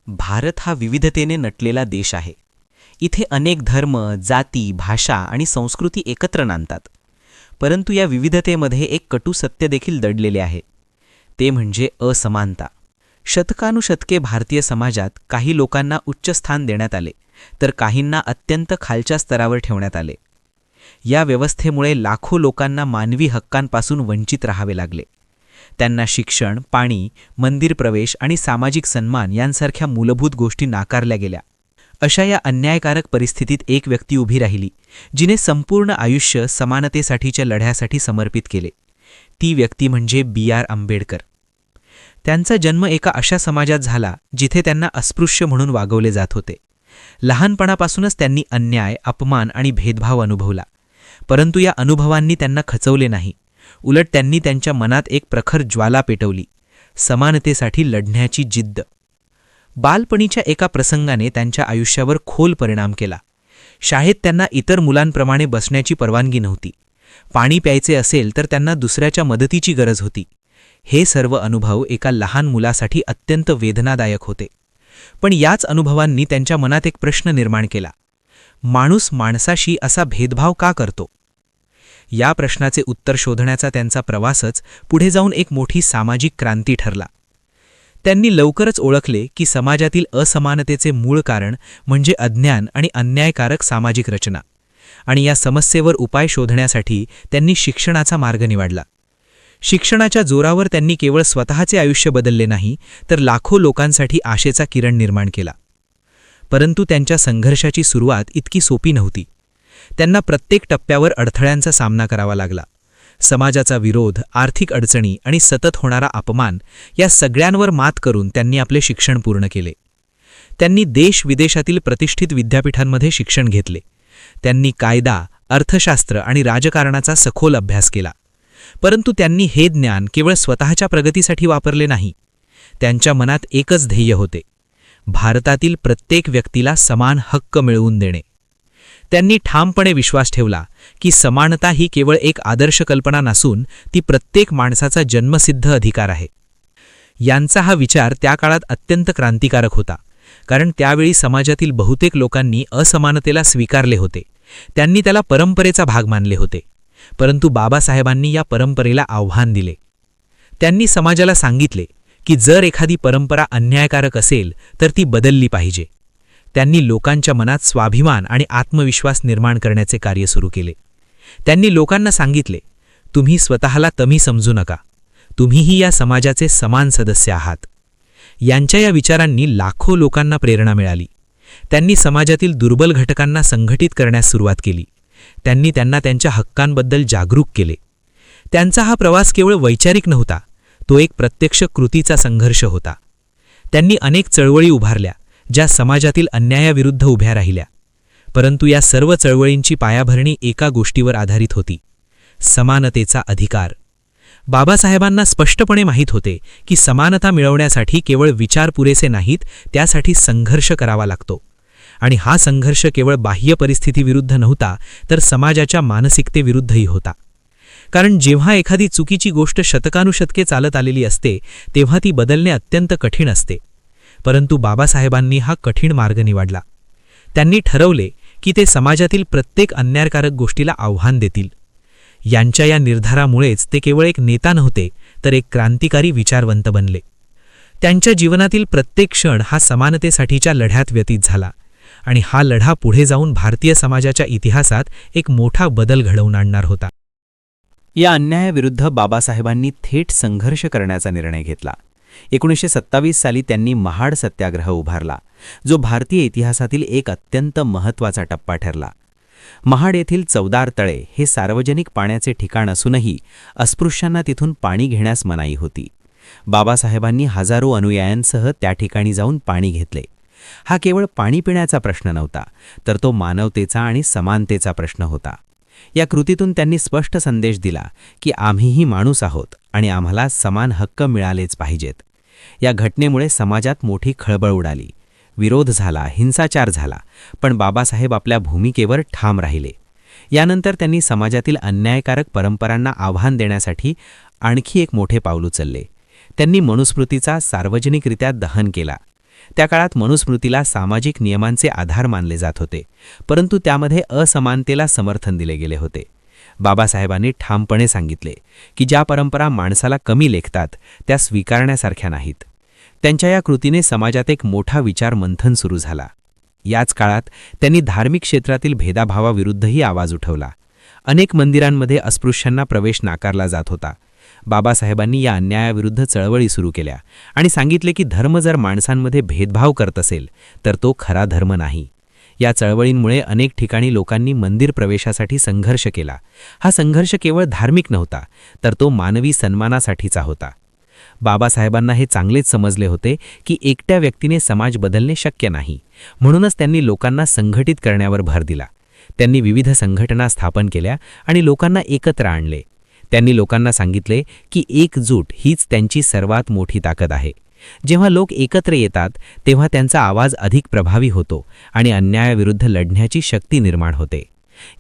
भारत हा विविधतेने नटलेला देश आहे. इथे अनेक धर्म, जाती, भाषा आणि संस्कृती एकत्र नांदतात. परंतु या विविधतेमध्ये एक कटू सत्य देखील दडलेले आहे. ते म्हणजे असमानता. शतकानुशतके भारतीय समाजात काही लोकांना उच्च स्थान देण्यात आले, तर काहींना अत्यंत खालच्या स्तरावर ठेवण्यात आले. या व्यवस्थेमुळे लाखो लोकांना मानवी हक्कांपासून वंचित राहावे लागले. त्यांना शिक्षण, पाणी, मंदिर प्रवेश आणि सामाजिक सन्मान यांसारख्या मूलभूत गोष्टी नाकारल्या गेल्या. अशा या अन्यायकारक परिस्थितीत एक व्यक्ती उभी राहिली, जिने संपूर्ण आयुष्य समानतेसाठीच्या लढ्यासाठी समर्पित केले. ती व्यक्ती म्हणजे B.R. आंबेडकर. त्यांचा जन्म एका अशा समाजात झाला जिथे त्यांना अस्पृश्य म्हणून वागवले जात होते. लहानपणापासूनच त्यांनी अन्याय, अपमान आणि भेदभाव अनुभवला. परंतु या अनुभवांनी त्यांना खचवले नाही. उलट त्यांनी त्यांच्या मनात एक प्रखर ज्वाला पेटवली, समानतेसाठी लढण्याची जिद्द. बालपणीच्या एका प्रसंगाने त्यांच्या आयुष्यावर खोल परिणाम केला. शाळेत त्यांना इतर मुलांप्रमाणे बसण्याची परवानगी नव्हती. पाणी प्यायचे असेल तर त्यांना दुसऱ्याच्या मदतीची गरज होती. हे सर्व अनुभव एका लहान मुलासाठी अत्यंत वेदनादायक होते. पण याच अनुभवांनी त्यांच्या मनात एक प्रश्न निर्माण केला: माणूस माणसाशी असा भेदभाव का करतो? या प्रश्नाचे उत्तर शोधण्याचा त्यांचा प्रवासच पुढे जाऊन एक मोठी सामाजिक क्रांती ठरला. त्यांनी लवकरच ओळखले की समाजातील असमानतेचे मूळ कारण म्हणजे अज्ञान आणि अन्यायकारक सामाजिक रचना. आणि या समस्येवर उपाय शोधण्यासाठी त्यांनी शिक्षणाचा मार्ग निवडला. शिक्षणाच्या जोरावर त्यांनी केवळ स्वतःचे आयुष्य बदलले नाही, तर लाखो लोकांसाठी आशेचा किरण निर्माण केला. परंतु त्यांच्या संघर्षाची सुरुवात इतकी सोपी नव्हती. त्यांना प्रत्येक टप्प्यावर अडथळ्यांचा सामना करावा लागला. समाजाचा विरोध, आर्थिक अडचणी आणि सतत होणारा अपमान या सगळ्यांवर मात करून त्यांनी आपले शिक्षण पूर्ण केले. त्यांनी देश-विदेशातील प्रतिष्ठित विद्यापीठांमध्ये शिक्षण घेतले. त्यांनी कायदा, अर्थशास्त्र आणि राजकारणाचा सखोल अभ्यास केला. परंतु त्यांनी हे ज्ञान केवळ स्वतःच्या प्रगतीसाठी वापरले नाही. त्यांच्या मनात एकच ध्येय होते: भारतातील प्रत्येक व्यक्तीला समान हक्क मिळवून देणे. त्यांनी ठामपणे विश्वास ठेवला की समानता ही केवळ एक आदर्श कल्पना नसून ती प्रत्येक माणसाचा जन्मसिद्ध अधिकार आहे. यांचा हा विचार त्या काळात अत्यंत क्रांतिकारक होता, कारण त्यावेळी समाजातील बहुतेक लोकांनी असमानतेला स्वीकारले होते. त्यांनी त्याला परंपरेचा भाग मानले होते. परंतु बाबासाहेबांनी या परंपरेला आव्हान दिले. त्यांनी समाजाला सांगितले की जर एखादी परंपरा अन्यायकारक असेल तर ती बदलली पाहिजे. त्यांनी लोकांच्या मनात स्वाभिमान आणि आत्मविश्वास निर्माण करण्याचे कार्य सुरू केले. त्यांनी लोकांना सांगितले, तुम्ही स्वतःला कमी समजू नका, तुम्हीही या समाजाचे समान सदस्य आहात. यांच्या या विचारांनी लाखो लोकांना प्रेरणा मिळाली. त्यांनी समाजातील दुर्बल घटकांना संघटित करण्यास सुरुवात केली. त्यांनी त्यांना त्यांच्या हक्कांबद्दल जागरूक केले. त्यांचा हा प्रवास केवळ वैचारिक नव्हता, तो एक प्रत्यक्ष कृतीचा संघर्ष होता. त्यांनी अनेक चळवळी उभारल्या, ज्या समाजातील अन्यायाविरुद्ध उभ्या राहिल्या. परंतु या सर्व चळवळींची पायाभरणी एका गोष्टीवर आधारित होती: समानतेचा अधिकार. बाबासाहेबांना स्पष्टपणे माहीत होते की समानता मिळवण्यासाठी केवळ विचार पुरेसे नाहीत, त्यासाठी संघर्ष करावा लागतो. आणि हा संघर्ष केवळ बाह्य परिस्थितीविरुद्ध नव्हता, तर समाजाच्या मानसिकतेविरुद्धही होता. कारण जेव्हा एखादी चुकीची गोष्ट शतकानुशतके चालत आलेली असते, तेव्हा ती बदलणे अत्यंत कठीण असते. परंतु बाबासाहेबांनी हा कठीण मार्ग निवडला. त्यांनी ठरवले की ते समाजातील प्रत्येक अन्यायकारक गोष्टीला आव्हान देतील. यांच्या या निर्धारामुळेच ते केवळ एक नेता नव्हते, तर एक क्रांतिकारी विचारवंत बनले. त्यांच्या जीवनातील प्रत्येक क्षण हा समानतेसाठीच्या लढ्यात व्यतीत झाला. आणि हा लढा पुढे जाऊन भारतीय समाजाच्या इतिहासात एक मोठा बदल घडवून आणणार होता. या अन्यायाविरुद्ध बाबासाहेबांनी थेट संघर्ष करण्याचा निर्णय घेतला. 1927 साली त्यांनी महाड सत्याग्रह उभारला, जो भारतीय इतिहासातील एक अत्यंत महत्त्वाचा टप्पा ठरला. महाड येथील चवदार तळे हे सार्वजनिक पाण्याचे ठिकाण असूनही अस्पृश्यांना तिथून पाणी घेण्यास मनाई होती. बाबासाहेबांनी हजारो अनुयायांसह त्या ठिकाणी जाऊन पाणी घेतले. हा केवळ पाणी पिण्याचा प्रश्न नव्हता, तर तो मानवतेचा आणि समानतेचा प्रश्न होता. या कृतीतून त्यांनी स्पष्ट संदेश दिला की आम्हीही माणूस आहोत आणि आम्हाला समान हक्क मिळालेच पाहिजेत. या घटनेमुळे समाजात मोठी खळबळ उडाली. विरोध झाला, हिंसाचार झाला, पण बाबासाहेब आपल्या भूमिकेवर ठाम राहिले. यानंतर त्यांनी समाजातील अन्यायकारक परंपरांना आव्हान देण्यासाठी आणखी एक मोठे पाऊल उचलले. त्यांनी मनुस्मृतीचा सार्वजनिकरित्या दहन केला. त्या काळात मनुस्मृतीला सामाजिक नियमांचे आधार मानले जात होते, परंतु त्यामध्ये असमानतेला समर्थन दिले गेले होते. बाबासाहेबांनी ठामपणे सांगितले की ज्या परंपरा माणसाला कमी लेखतात त्या स्वीकारण्यासारख्या नाहीत. त्यांच्या या कृतीने समाजात एक मोठा विचार मंथन सुरू झाला. याच काळात त्यांनी धार्मिक क्षेत्रातील भेदाभावाविरुद्धही आवाज उठवला. अनेक मंदिरांमध्ये अस्पृश्यांना प्रवेश नाकारला जात होता. बाबासाहेबांनी या अन्यायाविरुद्ध चळवळी सुरू केल्या आणि सांगितले की धर्म जर माणसांमध्ये भेदभाव करत असेल तर तो खरा धर्म नाही. या चळवळींमुळे अनेक ठिकाणी लोकांनी मंदिर प्रवेशासाठी संघर्ष केला. हा संघर्ष केवळ धार्मिक नव्हता, तर तो मानवी सन्मानासाठीचा होता. बाबासाहेबांना हे चांगलेच समजले होते की एकट्या व्यक्तीने समाज बदलणे शक्य नाही. म्हणूनच त्यांनी लोकांना संघटित करण्यावर भर दिला. त्यांनी विविध संघटना स्थापन केल्या आणि लोकांना एकत्र आणले. त्यांनी लोकांना सांगितले की एकजूट हीच त्यांची सर्वात मोठी ताकद आहे. जेव्हा लोक एकत्र येतात तेव्हा त्यांचा आवाज अधिक प्रभावी होतो आणि अन्यायाविरुद्ध लढण्याची शक्ती निर्माण होते.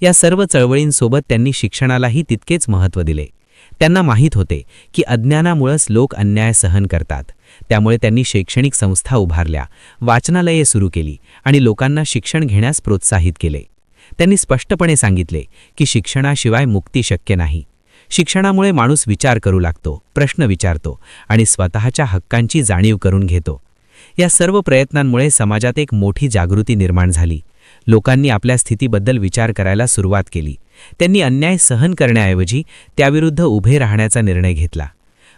या सर्व चळवळींसोबत त्यांनी शिक्षणालाही तितकेच महत्त्व दिले. त्यांना माहीत होते की अज्ञानामुळेच लोक अन्याय सहन करतात. त्यामुळे त्यांनी शैक्षणिक संस्था उभारल्या, वाचनालये सुरू केली आणि लोकांना शिक्षण घेण्यास प्रोत्साहित केले. त्यांनी स्पष्टपणे सांगितले की शिक्षणाशिवाय मुक्ती शक्य नाही. शिक्षणामुळे माणूस विचार करू लागतो, प्रश्न विचारतो आणि स्वतःच्या हक्कांची जाणीव करून घेतो. या सर्व प्रयत्नांमुळे समाजात एक मोठी जागृती निर्माण झाली. लोकांनी आपल्या स्थितीबद्दल विचार करायला सुरुवात केली. त्यांनी अन्याय सहन करण्याऐवजी त्याविरुद्ध उभे राहण्याचा निर्णय घेतला.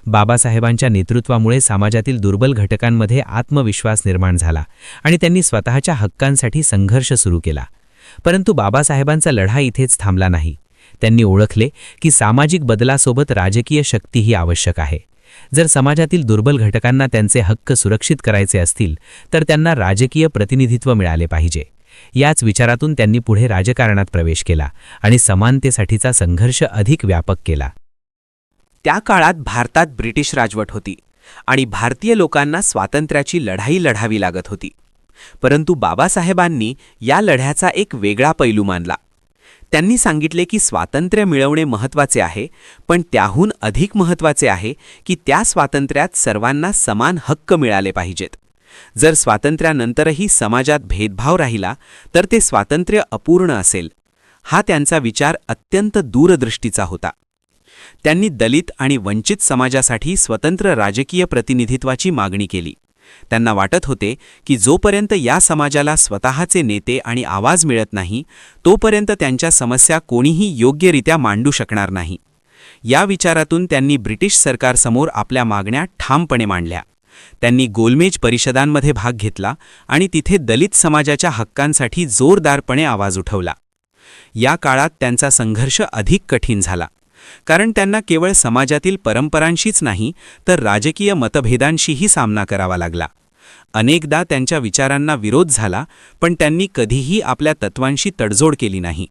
बाबासाहेबांच्या नेतृत्वामुळे समाजातील दुर्बल घटकांमध्ये आत्मविश्वास निर्माण झाला आणि त्यांनी स्वतःच्या हक्कांसाठी संघर्ष सुरू केला. परंतु बाबासाहेबांचा लढा इथेच थांबला नाही. त्यांनी ओळखले की सामाजिक बदलासोबत राजकीय शक्तीही आवश्यक आहे. जर समाजातील दुर्बल घटकांना त्यांचे हक्क सुरक्षित करायचे असतील तर त्यांना राजकीय प्रतिनिधित्व मिळाले पाहिजे. याच विचारातून त्यांनी पुढे राजकारणात प्रवेश केला आणि समानतेसाठीचा संघर्ष अधिक व्यापक केला. त्या काळात भारतात ब्रिटिश राजवट होती आणि भारतीय लोकांना स्वातंत्र्याची लढाई लढावी लागत होती. परंतु बाबासाहेबांनी या लढ्याचा एक वेगळा पैलू मानला. त्यांनी सांगितले की स्वातंत्र्य मिळवणे महत्त्वाचे आहे, पण त्याहून अधिक महत्त्वाचे आहे की त्या स्वातंत्र्यात सर्वांना समान हक्क मिळाले पाहिजेत. जर स्वातंत्र्यानंतरही समाजात भेदभाव राहिला तर ते स्वातंत्र्य अपूर्ण असेल. हा त्यांचा विचार अत्यंत दूरदृष्टीचा होता. त्यांनी दलित आणि वंचित समाजासाठी स्वतंत्र राजकीय प्रतिनिधित्वाची मागणी केली. त्यांना वाटत होते की जोपर्यंत या समाजाला स्वतःचे नेते आणि आवाज मिळत नाही तोपर्यंत त्यांच्या समस्या कोणीही योग्यरित्या मांडू शकणार नाही. या विचारातून त्यांनी ब्रिटिश सरकारसमोर आपल्या मागण्या ठामपणे मांडल्या. त्यांनी गोलमेज परिषदांमध्ये भाग घेतला आणि तिथे दलित समाजाच्या हक्कांसाठी जोरदारपणे आवाज उठवला. या काळात त्यांचा संघर्ष अधिक कठीण झाला, कारण त्यांना केवळ समाजातील परंपरांशीच नाही तर राजकीय मतभेदांशीही सामना करावा लागला. अनेकदा त्यांच्या विचारांना विरोध झाला, पण त्यांनी कधीही आपल्या तत्वांशी तडजोड केली नाही.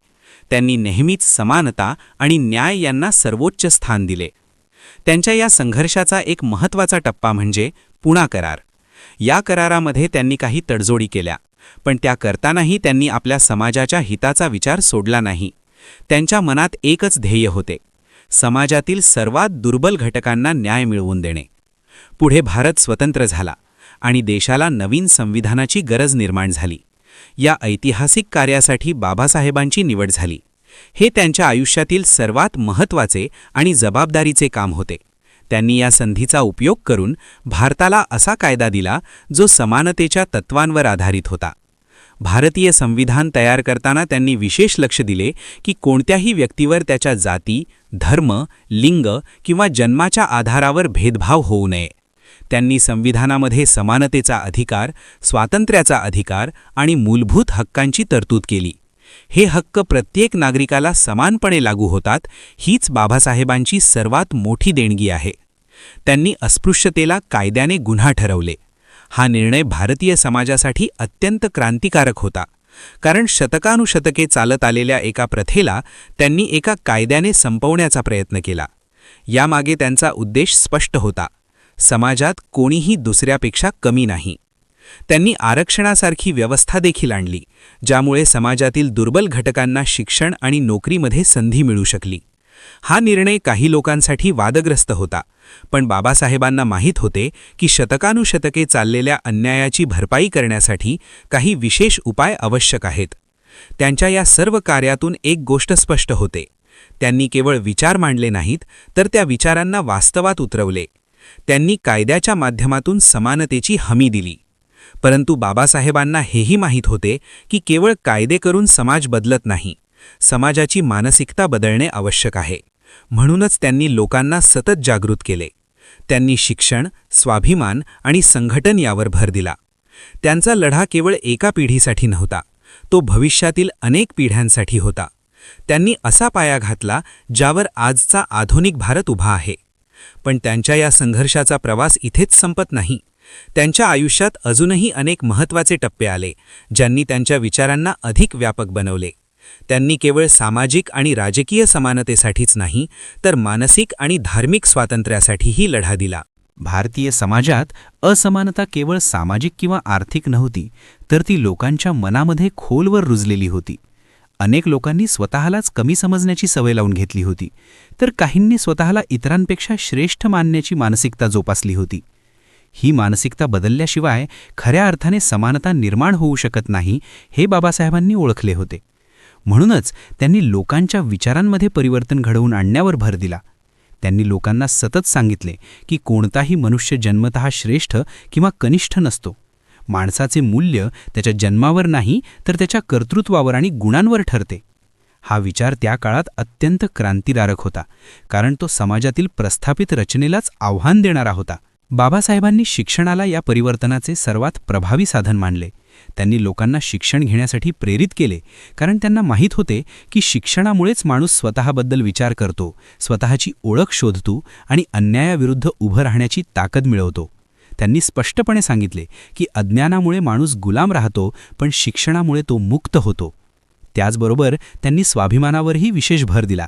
त्यांनी नेहमीच समानता आणि न्याय यांना सर्वोच्च स्थान दिले. त्यांच्या या संघर्षाचा एक महत्त्वाचा टप्पा म्हणजे पुणा करार. या करारामध्ये त्यांनी काही तडजोडी केल्या, पण त्या करतानाही त्यांनी आपल्या समाजाच्या हिताचा विचार सोडला नाही. त्यांच्या मनात एकच ध्येय होते: समाजातील सर्वात दुर्बल घटकांना न्याय मिळवून देणे. पुढे भारत स्वतंत्र झाला आणि देशाला नवीन संविधानाची गरज निर्माण झाली. या ऐतिहासिक कार्यासाठी बाबासाहेबांची निवड झाली. हे त्यांच्या आयुष्यातील सर्वात महत्त्वाचे आणि जबाबदारीचे काम होते. त्यांनी या संधीचा उपयोग करून भारताला असा कायदा दिला जो समानतेच्या तत्वांवर आधारित होता. भारतीय संविधान तयार करताना त्यांनी विशेष लक्ष दिले की कोणत्याही व्यक्तीवर त्याच्या जाती, धर्म, लिंग किंवा जन्माच्या आधारावर भेदभाव होऊ नये. त्यांनी संविधानामध्ये समानतेचा अधिकार, स्वातंत्र्याचा अधिकार आणि मूलभूत हक्कांची तरतूद केली. हे हक्क प्रत्येक नागरिकाला समानपणे लागू होतात, हीच बाबासाहेबांची सर्वात मोठी देणगी आहे. त्यांनी अस्पृश्यतेला कायद्याने गुन्हा ठरवले. हा निर्णय भारतीय समाजासाठी अत्यंत क्रांतिकारक होता, कारण शतकानुशतके चालत आलेल्या एका प्रथेला त्यांनी एका कायद्याने संपवण्याचा प्रयत्न केला. यामागे त्यांचा उद्देश स्पष्ट होता: समाजात कोणीही दुसऱ्यापेक्षा कमी नाही. त्यांनी आरक्षणासारखी व्यवस्था देखील आणली, ज्यामुळे समाजातील दुर्बल घटकांना शिक्षण आणि नोकरीमध्ये संधी मिळू शकली. हा निर्णय काही लोकांसाठी वादग्रस्त होता, पण बाबासाहेबांना माहीत होते की शतकानुशतके चाललेल्या अन्यायाची भरपाई करण्यासाठी काही विशेष उपाय आवश्यक आहेत. त्यांच्या या सर्व कार्यातून एक गोष्ट स्पष्ट होते. त्यांनी केवळ विचार मांडले नाहीत, तर त्या विचारांना वास्तवात उतरवले. त्यांनी कायद्याच्या माध्यमातून समानतेची हमी दिली. परंतु बाबासाहेबांना हेही माहीत होते की केवळ कायदे करून समाज बदलत नाही, समाजाची मानसिकता बदलणे आवश्यक आहे. म्हणूनच त्यांनी लोकांना सतत जागृत केले. त्यांनी शिक्षण, स्वाभिमान आणि संघटन यावर भर दिला. त्यांचा लढा केवळ एका पिढीसाठी नव्हता, तो भविष्यातील अनेक पिढ्यांसाठी होता. त्यांनी असा पाया घातला ज्यावर आजचा आधुनिक भारत उभा आहे. पण त्यांच्या या संघर्षाचा प्रवास इथेच संपत नाही. त्यांच्या आयुष्यात अजूनही अनेक महत्त्वाचे टप्पे आले, ज्यांनी त्यांच्या विचारांना अधिक व्यापक बनवले. त्यांनी केवळ सामाजिक आणि राजकीय समानतेसाठीच नाही, तर मानसिक आणि धार्मिक स्वातंत्र्यासाठीही लढा दिला. भारतीय समाजात असमानता केवळ सामाजिक किंवा आर्थिक नव्हती, तर ती लोकांच्या मनामध्ये खोलवर रुजलेली होती. अनेक लोकांनी स्वतःलाच कमी समजण्याची सवय लावून घेतली होती, तर काहींनी स्वतःला इतरांपेक्षा श्रेष्ठ मानण्याची मानसिकता जोपासली होती. ही मानसिकता बदलल्याशिवाय खऱ्या अर्थाने समानता निर्माण होऊ शकत नाही, हे बाबासाहेबांनी ओळखले होते. म्हणूनच त्यांनी लोकांच्या विचारांमध्ये परिवर्तन घडवून आणण्यावर भर दिला. त्यांनी लोकांना सतत सांगितले की कोणताही मनुष्य जन्मतः श्रेष्ठ किंवा कनिष्ठ नसतो. माणसाचे मूल्य त्याच्या जन्मावर नाही, तर त्याच्या कर्तृत्वावर आणि गुणांवर ठरते. हा विचार त्या काळात अत्यंत क्रांतिकारक होता, कारण तो समाजातील प्रस्थापित रचनेलाच आव्हान देणारा होता. बाबासाहेबांनी शिक्षणाला या परिवर्तनाचे सर्वात प्रभावी साधन मानले. त्यांनी लोकांना शिक्षण घेण्यासाठी प्रेरित केले, कारण त्यांना माहीत होते की शिक्षणामुळेच माणूस स्वतःबद्दल विचार करतो, स्वतःची ओळख शोधतो आणि अन्यायाविरुद्ध उभं राहण्याची ताकद मिळवतो. त्यांनी स्पष्टपणे सांगितले की अज्ञानामुळे माणूस गुलाम राहतो, पण शिक्षणामुळे तो मुक्त होतो. त्याचबरोबर त्यांनी स्वाभिमानावरही विशेष भर दिला.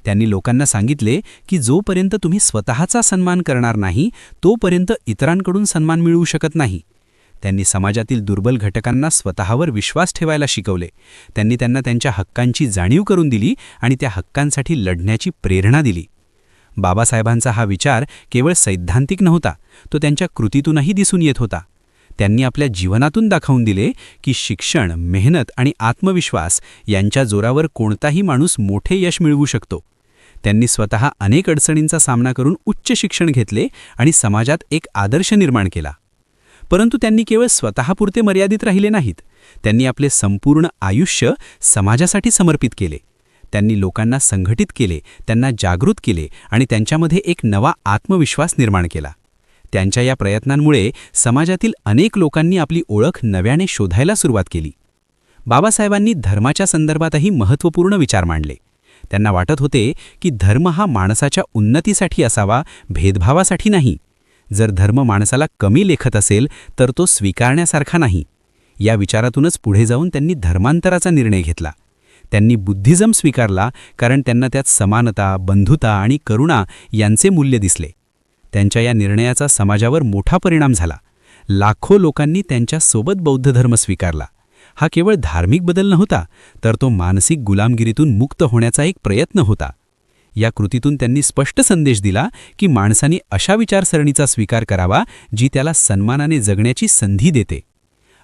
त्यांनी लोकांना सांगितले की जोपर्यंत तुम्ही स्वतःचा सन्मान करणार नाही, तोपर्यंत इतरांकडून सन्मान मिळवू शकत नाही. त्यांनी समाजातील दुर्बल घटकांना स्वतःवर विश्वास ठेवायला शिकवले. त्यांनी त्यांना त्यांच्या हक्कांची जाणीव करून दिली आणि त्या हक्कांसाठी लढण्याची प्रेरणा दिली. बाबासाहेबांचा हा विचार केवळ सैद्धांतिक नव्हता, तो त्यांच्या कृतीतूनही दिसून येत होता. त्यांनी आपल्या जीवनातून दाखवून दिले की शिक्षण, मेहनत आणि आत्मविश्वास यांच्या जोरावर कोणताही माणूस मोठे यश मिळवू शकतो. त्यांनी स्वतः अनेक अडचणींचा सामना करून उच्च शिक्षण घेतले आणि समाजात एक आदर्श निर्माण केला. परंतु त्यांनी केवळ स्वतःपुरते मर्यादित राहिले नाहीत. त्यांनी आपले संपूर्ण आयुष्य समाजासाठी समर्पित केले. त्यांनी लोकांना संघटित केले, त्यांना जागृत केले आणि त्यांच्यामध्ये एक नवा आत्मविश्वास निर्माण केला. त्यांच्या या प्रयत्नांमुळे समाजातील अनेक लोकांनी आपली ओळख नव्याने शोधायला सुरुवात केली. बाबासाहेबांनी धर्माच्या संदर्भातही महत्त्वपूर्ण विचार मांडले. त्यांना वाटत होते की धर्म हा माणसाच्या उन्नतीसाठी असावा, भेदभावासाठी नाही. जर धर्म माणसाला कमी लेखत असेल तर तो स्वीकारण्यासारखा नाही. या विचारातूनच पुढे जाऊन त्यांनी धर्मांतराचा निर्णय घेतला. त्यांनी बुद्धिझम स्वीकारला, कारण त्यांना त्यात समानता, बंधुता आणि करुणा यांचे मूल्य दिसले. त्यांच्या या निर्णयाचा समाजावर मोठा परिणाम झाला. लाखो लोकांनी त्यांच्यासोबत बौद्ध धर्म स्वीकारला. हा केवळ धार्मिक बदल नव्हता, तर तो मानसिक गुलामगिरीतून मुक्त होण्याचा एक प्रयत्न होता. या कृतीतून त्यांनी स्पष्ट संदेश दिला की माणसाने अशा विचारसरणीचा स्वीकार करावा जी त्याला सन्मानाने जगण्याची संधी देते.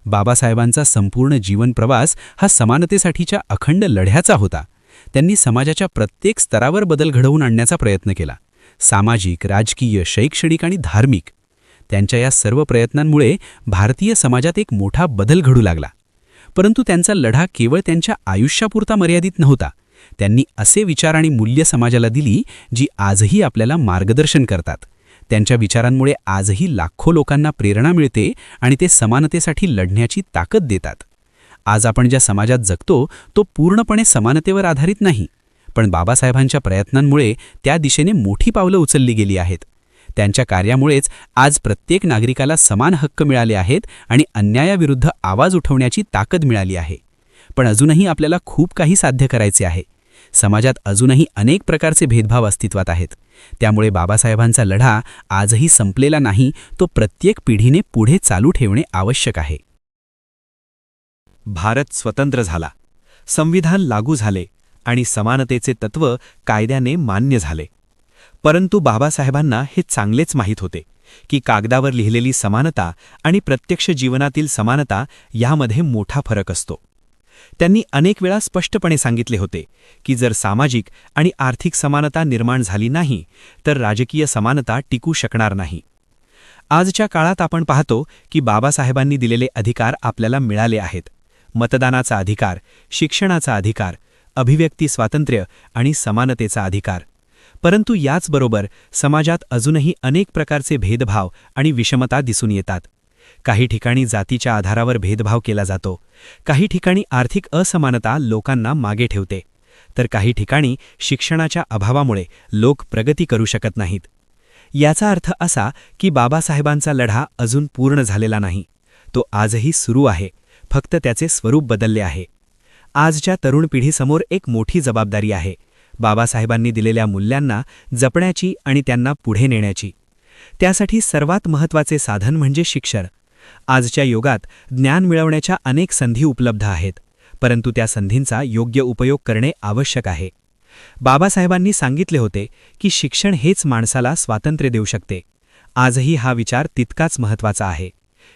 बाबासाहेबांचा संपूर्ण जीवन प्रवास हा समानतेसाठीच्या अखंड लढ्याचा होता. त्यांनी समाजाच्या प्रत्येक स्तरावर बदल घडवून आणण्याचा प्रयत्न केला, सामाजिक, राजकीय, शैक्षणिक आणि धार्मिक. त्यांच्या या सर्व प्रयत्नांमुळे भारतीय समाजात एक मोठा बदल घडू लागला. परंतु त्यांचा लढा केवळ त्यांच्या आयुष्यापुरता मर्यादित नव्हता. त्यांनी असे विचार आणि मूल्य समाजाला दिली जी आजही आपल्याला मार्गदर्शन करतात. त्यांच्या विचारांमुळे आजही लाखो लोकांना प्रेरणा मिळते आणि ते समानतेसाठी लढण्याची ताकद देतात. आज आपण ज्या समाजात जगतो तो पूर्णपणे समानतेवर आधारित नाही, पण बाबासाहेबांच्या प्रयत्नांमुळे त्या दिशेने मोठी पावलं उचलली गेली आहेत. त्यांच्या कार्यामुळेच आज प्रत्येक नागरिकाला समान हक्क मिळाले आहेत आणि अन्यायाविरुद्ध आवाज उठवण्याची ताकद मिळाली आहे. पण अजूनही आपल्याला खूप काही साध्य करायचे आहे. समाजात अजूनही अनेक प्रकारचे भेदभाव अस्तित्वात आहेत. त्यामुळे बाबासाहेबांचा लढा आजही संपलेला नाही, तो प्रत्येक पिढीने पुढे चालू ठेवणे आवश्यक आहे. भारत स्वतंत्र झाला, संविधान लागू झाले आणि समानतेचे तत्त्व कायद्याने मान्य झाले. परंतु बाबासाहेबांना हे चांगलेच माहीत होते की कागदावर लिहिलेली समानता आणि प्रत्यक्ष जीवनातील समानता यामध्ये मोठा फरक असतो. त्यांनी अनेक वेळा स्पष्टपणे सांगितले होते की जर सामाजिक आणि आर्थिक समानता निर्माण झाली नाही तर राजकीय समानता टिकू शकणार नाही. आजच्या काळात आपण पाहतो की बाबासाहेबांनी दिलेले अधिकार आपल्याला मिळाले आहेत. मतदानाचा अधिकार, शिक्षणाचा अधिकार, अभिव्यक्ती स्वातंत्र्य आणि समानतेचा अधिकार. परंतु याचबरोबर समाजात अजूनही अनेक प्रकारचे भेदभाव आणि विषमता दिसून येतात. काही ठिकाणी जातीच्या आधारावर भेदभाव केला जातो, काही ठिकाणी आर्थिक असमानता लोकांना मागे ठेवते, तर काही ठिकाणी शिक्षणाच्या अभावामुळे लोक प्रगती करू शकत नाहीत. याचा अर्थ असा की बाबासाहेबांचा लढा अजून पूर्ण झालेला नाही. तो आजही सुरू आहे, फक्त त्याचे स्वरूप बदलले आहे. आजच्या तरुण पिढीसमोर एक मोठी जबाबदारी आहे, बाबासाहेबांनी दिलेल्या मूल्यांना जपण्याची आणि त्यांना पुढे नेण्याची. त्यासाठी सर्वात महत्त्वाचे साधन म्हणजे शिक्षण. आजच्या युगात ज्ञान मिळवण्याच्या अनेक संधी उपलब्ध आहेत, परंतु त्या संधींचा योग्य उपयोग करणे आवश्यक आहे. बाबासाहेबांनी सांगितले होते की शिक्षण हेच माणसाला स्वातंत्र्य देऊ शकते. आजही हा विचार तितकाच महत्त्वाचा आहे.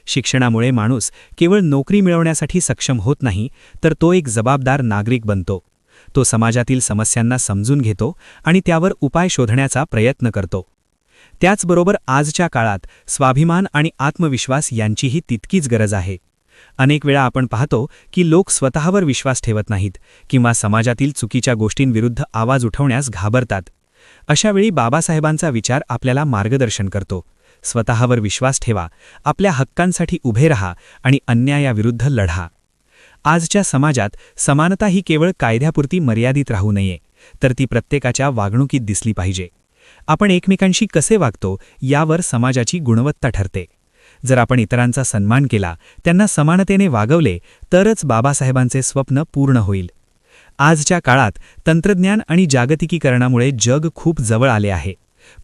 शिक्षणामुळे माणूस केवळ नोकरी मिळवण्यासाठी सक्षम होत नाही, तर तो एक जबाबदार नागरिक बनतो. तो समाजातील समस्यांना समजून घेतो आणि त्यावर उपाय शोधण्याचा प्रयत्न करतो. त्याचबरोबर आजच्या काळात स्वाभिमान आणि आत्मविश्वास यांचीही तितकीच गरज आहे. अनेक वेळा आपण पाहतो की लोक स्वतःवर विश्वास ठेवत नाहीत किंवा समाजातील चुकीच्या गोष्टींविरुद्ध आवाज उठवण्यास घाबरतात. अशावेळी बाबासाहेबांचा विचार आपल्याला मार्गदर्शन करतो. स्वतःवर विश्वास ठेवा, आपल्या हक्कांसाठी उभे रहा आणि अन्यायाविरुद्ध लढा. आजच्या समाजात समानता ही केवळ कायद्यापुरती मर्यादित राहू नये, तर ती प्रत्येकाच्या वागणुकीत दिसली पाहिजे. आपण एकमेकांशी कसे वागतो यावर समाजाची गुणवत्ता ठरते. जर आपण इतरांचा सन्मान केला, त्यांना समानतेने वागवले, तरच बाबासाहेबांचे स्वप्न पूर्ण होईल. आजच्या काळात तंत्रज्ञान आणि जागतिकीकरणामुळे जग खूप जवळ आले आहे,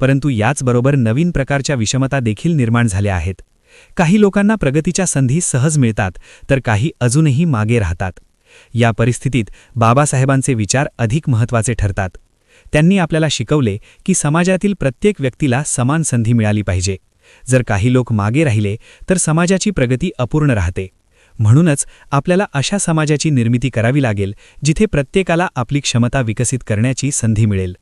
परंतु याचबरोबर नवीन प्रकारच्या विषमता देखील निर्माण झाल्या आहेत. काही लोकांना प्रगतीच्या संधी सहज मिळतात, तर काही अजूनही मागे राहतात. या परिस्थितीत बाबासाहेबांचे विचार अधिक महत्त्वाचे ठरतात. त्यांनी आपल्याला शिकवले की समाजातील प्रत्येक व्यक्तीला समान संधी मिळाली पाहिजे. जर काही लोक मागे राहिले तर समाजाची प्रगती अपूर्ण राहते. म्हणूनच आपल्याला अशा समाजाची निर्मिती करावी लागेल जिथे प्रत्येकाला आपली क्षमता विकसित करण्याची संधी मिळेल.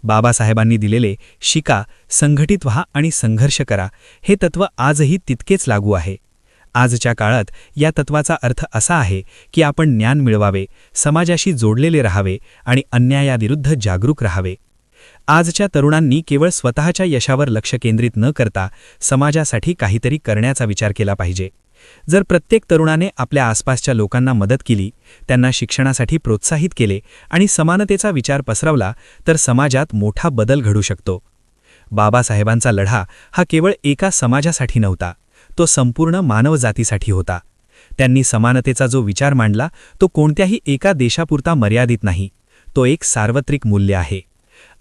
बाबासाहेबांनी दिलेले शिका, संघटित व्हा आणि संघर्ष करा हे तत्त्व आजही तितकेच लागू आहे. आजच्या काळात या तत्वाचा अर्थ असा आहे की आपण ज्ञान मिळवावे, समाजाशी जोडलेले राहावे आणि अन्यायाविरुद्ध जागरूक राहावे. आजच्या तरुणांनी केवळ स्वतःच्या यशावर लक्ष केंद्रित न करता समाजासाठी काहीतरी करण्याचा विचार केला पाहिजे. जर प्रत्येक तरुणाने आपल्या आसपासच्या लोकांना मदत केली, त्यांना शिक्षणासाठी प्रोत्साहित केले आणि समानतेचा विचार पसरवला, तर समाजात मोठा बदल घडू शकतो. बाबासाहेबांचा लढा हा केवळ एका समाजासाठी नव्हता, तो संपूर्ण मानवजातीसाठी होता. त्यांनी समानतेचा जो विचार मांडला तो कोणत्याही एका देशापुरता मर्यादित नाही, तो एक सार्वत्रिक मूल्य आहे.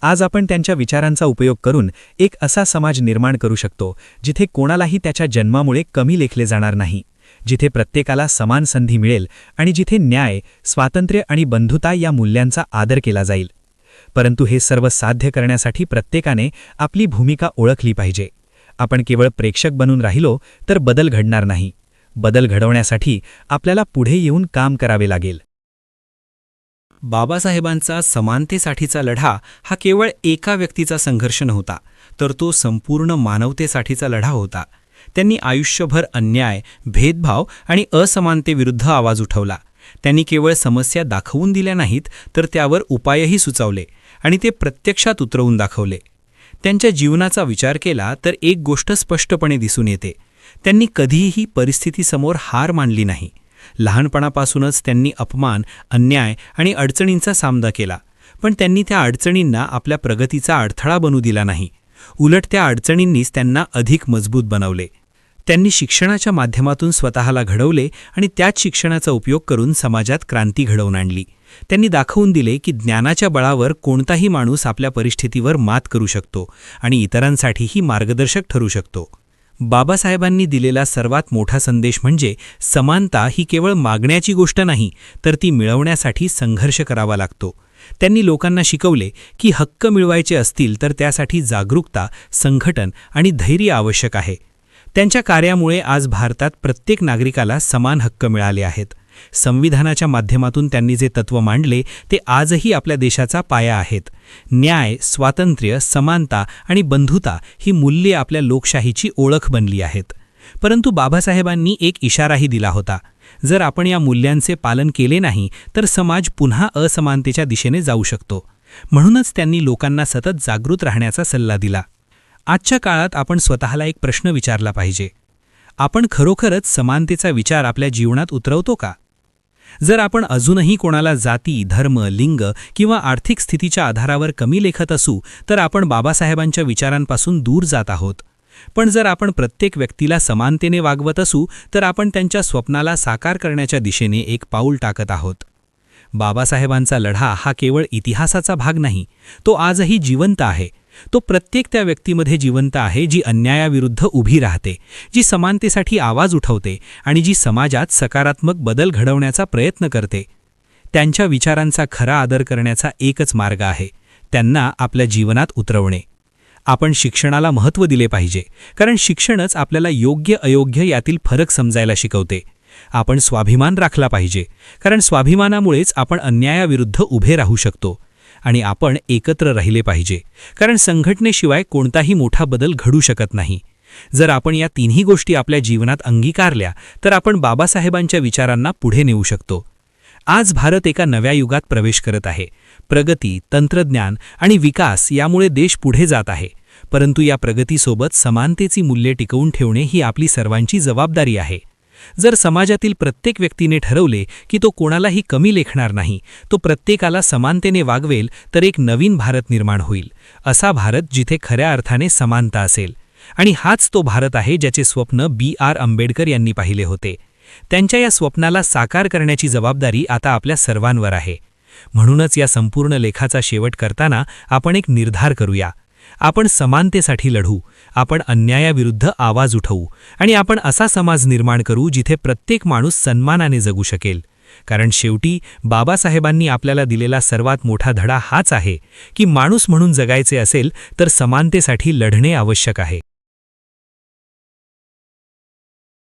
आज आपण त्यांच्या विचारांचा उपयोग करून एक असा समाज निर्माण करू शकतो जिथे कोणालाही त्याच्या जन्मामुळे कमी लेखले जाणार नाही, जिथे प्रत्येकाला समान संधी मिळेल आणि जिथे न्याय, स्वातंत्र्य आणि बंधुता या मूल्यांचा आदर केला जाईल. परंतु हे सर्व साध्य करण्यासाठी प्रत्येकाने आपली भूमिका ओळखली पाहिजे. आपण केवळ प्रेक्षक बनून राहिलो तर बदल घडणार नाही. बदल घडवण्यासाठी आपल्याला पुढे येऊन काम करावे लागेल. बाबासाहेबांचा समानतेसाठीचा लढा हा केवळ एका व्यक्तीचा संघर्ष नव्हता, तर तो संपूर्ण मानवतेसाठीचा लढा होता. त्यांनी आयुष्यभर अन्याय, भेदभाव आणि असमानतेविरुद्ध आवाज उठवला. त्यांनी केवळ समस्या दाखवून दिल्या नाहीत, तर त्यावर उपायही सुचवले आणि ते प्रत्यक्षात उतरवून दाखवले. त्यांच्या जीवनाचा विचार केला तर एक गोष्ट स्पष्टपणे दिसून येते. त्यांनी कधीही परिस्थितीसमोर हार मानली नाही. लहानपणापासूनच त्यांनी अपमान, अन्याय आणि अडचणींचा सामना केला, पण त्यांनी त्या अडचणींना आपल्या प्रगतीचा अडथळा बनू दिला नाही. उलट त्या अडचणींनीच त्यांना अधिक मजबूत बनवले. त्यांनी शिक्षणाच्या माध्यमातून स्वतःला घडवले आणि त्याच शिक्षणाचा उपयोग करून समाजात क्रांती घडवून आणली. त्यांनी दाखवून दिले की ज्ञानाच्या बळावर कोणताही माणूस आपल्या परिस्थितीवर मात करू शकतो आणि इतरांसाठीही मार्गदर्शक ठरू शकतो. बाबासाहेबांनी दिलेला सर्वात मोठा संदेश म्हणजे समानता ही केवळ मागण्याची गोष्ट नाही, तर ती मिळवण्यासाठी संघर्ष करावा लागतो. त्यांनी लोकांना शिकवले की हक्क मिळवायचे असतील तर त्यासाठी जागरूकता, संघटन आणि धैर्य आवश्यक आहे. त्यांच्या कार्यामुळे आज भारतात प्रत्येक नागरिकाला समान हक्क मिळाले आहेत. संविधानाच्या माध्यमातून त्यांनी जे तत्त्व मांडले ते आजही आपल्या देशाचा पाया आहेत. न्याय, स्वातंत्र्य, समानता आणि बंधुता ही मूल्ये आपल्या लोकशाहीची ओळख बनली आहेत. परंतु बाबासाहेबांनी एक इशाराही दिला होता. जर आपण या मूल्यांचे पालन केले नाही तर समाज पुन्हा असमानतेच्या दिशेने जाऊ शकतो. म्हणूनच त्यांनी लोकांना सतत जागृत राहण्याचा सल्ला दिला. आजच्या काळात आपण स्वतःला एक प्रश्न विचारला पाहिजे. आपण खरोखरच समानतेचा विचार आपल्या जीवनात उतरवतो का? जर आपण अजूनही कोणाला जाती, धर्म, लिंग किंवा आर्थिक स्थितीच्या आधारावर कमी लेखत असू तर आपण बाबासाहेबांच्या विचारांपासून दूर जात आहोत. पण जर आपण प्रत्येक व्यक्तीला समानतेने वागवत असू तर आपण त्यांच्या स्वप्नाला साकार करण्याच्या दिशेने एक पाऊल टाकत आहोत. बाबासाहेबांचा लढा हा केवळ इतिहासाचा भाग नाही, तो आजही जिवंत आहे. तो प्रत्येक त्या व्यक्तीमध्ये जिवंत आहे जी अन्यायाविरुद्ध उभी राहते, जी समानतेसाठी आवाज उठवते आणि जी समाजात सकारात्मक बदल घडवण्याचा प्रयत्न करते. त्यांच्या विचारांचा खरा आदर करण्याचा एकच मार्ग आहे, त्यांना आपल्या जीवनात उतरवणे. आपण शिक्षणाला महत्त्व दिले पाहिजे, कारण शिक्षणच आपल्याला योग्य अयोग्य यातील फरक समजायला शिकवते. आपण स्वाभिमान राखला पाहिजे, कारण स्वाभिमानामुळेच आपण अन्यायाविरुद्ध उभे राहू शकतो. आणि आपण एकत्र राहिले पाहिजे, कारण संघटनेशिवाय कोणताही मोठा बदल घडू शकत नाही. जर आपण या तिन्ही गोष्टी आपल्या जीवनात अंगीकारल्या तर आपण बाबासाहेबांच्या विचारांना पुढे नेऊ शकतो. आज भारत एका नव्या युगात प्रवेश करत आहे. प्रगती, तंत्रज्ञान आणि विकास यामुळे देश पुढे जात आहे. परंतु या प्रगतीसोबत समानतेची मूल्ये टिकवून ठेवणे ही आपली सर्वांची जबाबदारी आहे. जर समाजातील प्रत्येक व्यक्तीने ठरवले की तो कोणालाही कमी लेखणार नाही, तो प्रत्येकाला समानतेने वागवेल, तर एक नवीन भारत निर्माण होईल. असा भारत जिथे खऱ्या अर्थाने समानता असेल. आणि हाच तो भारत आहे ज्याचे स्वप्न B.R. आंबेडकर यांनी पाहिले होते. त्यांच्या या स्वप्नाला साकार करण्याची जबाबदारी आता आपल्या सर्वांवर आहे. म्हणूनच या संपूर्ण लेखाचा शेवट करताना आपण एक निर्धार करूया. आपण समानतेसाठी लढू, आपण अन्यायाविरुद्ध आवाज उठवू आणि आपण असा समाज निर्माण करू जिथे प्रत्येक माणूस सन्मानाने जगू शकेल. कारण शेवटी बाबासाहेबांनी आपल्याला दिलेला सर्वात मोठा धडा हाच आहे की माणूस म्हणून जगायचे असेल तर समानतेसाठी लढणे आवश्यक आहे.